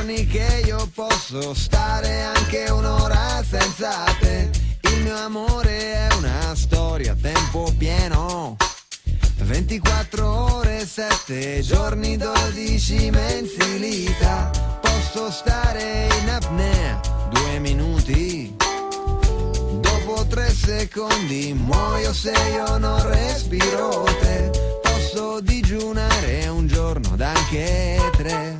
giorni che io posso stare anche un'ora senza te. Il mio amore è una storia a tempo pieno, 24 ore, 7 giorni, 12 mensilità. Posso stare in apnea 2 minuti, dopo 3 secondi muoio se io non respiro te. Posso digiunare un giorno ed anche 3,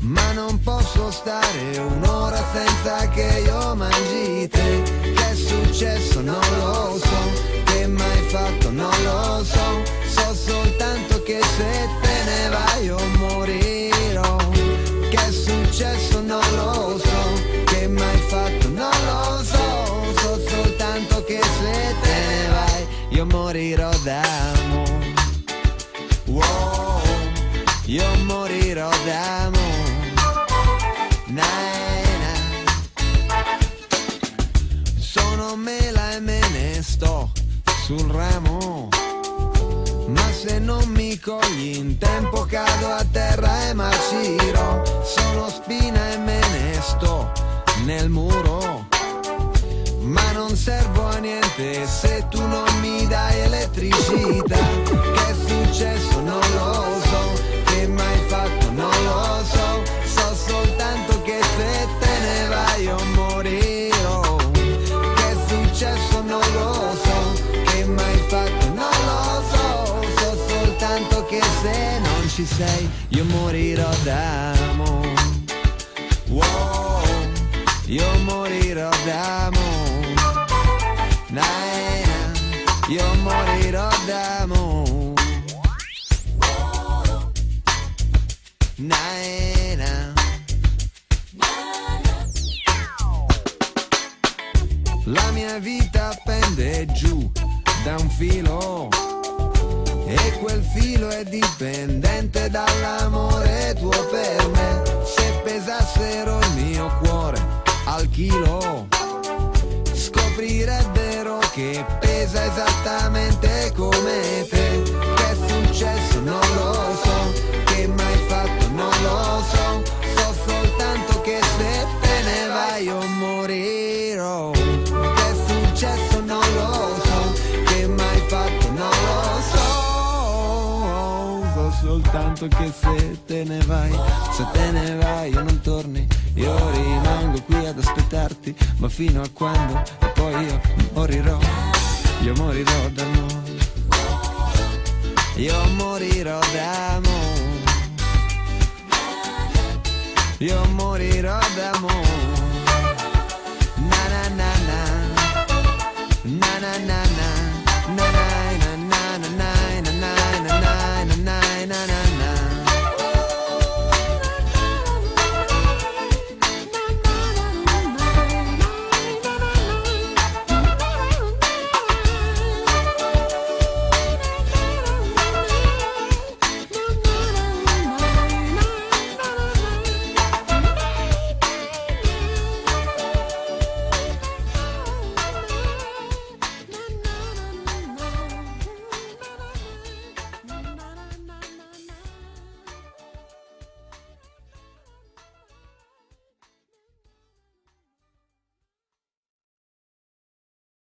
ma non posso stare un'ora senza che io mangi te. Che è successo non lo so, che m'hai fatto non lo so, so soltanto che se te ne vai io morirò. Che è successo non lo so, che m'hai fatto non lo so, so soltanto che se te ne vai io morirò d'amore. Wow, io morirò d'amore. Sono mela e me ne sto sul ramo, ma se non mi cogli in tempo cado a terra e marcirò. Sono spina e me ne sto nel muro, ma non servo a niente se tu non mi dai elettricità. Che è successo non lo so, che m'hai fatto non lo so, so soltanto che se te ne vai io morirò. Che è successo non lo so, che m'hai fatto non lo so, so soltanto che se non ci sei io morirò d'amore. Wow, io morirò d'amore. Io morirò d'amore. La mia vita pende giù da un filo, e quel filo è dipendente dall'amore tuo per me. Se pesassero il mio cuore al chilo, scoprirebbero che pesa esattamente come te. Che è successo non lo so, che m'hai fatto non lo so, so soltanto che se te ne vai io morirò. Che è successo non lo so, che m'hai fatto non lo so, so soltanto che se te ne vai, se te ne vai io non torni. Io rimango qui ad aspettarti, ma fino a quando? E poi io morirò d'amore. Io morirò d'amore. Io morirò d'amore.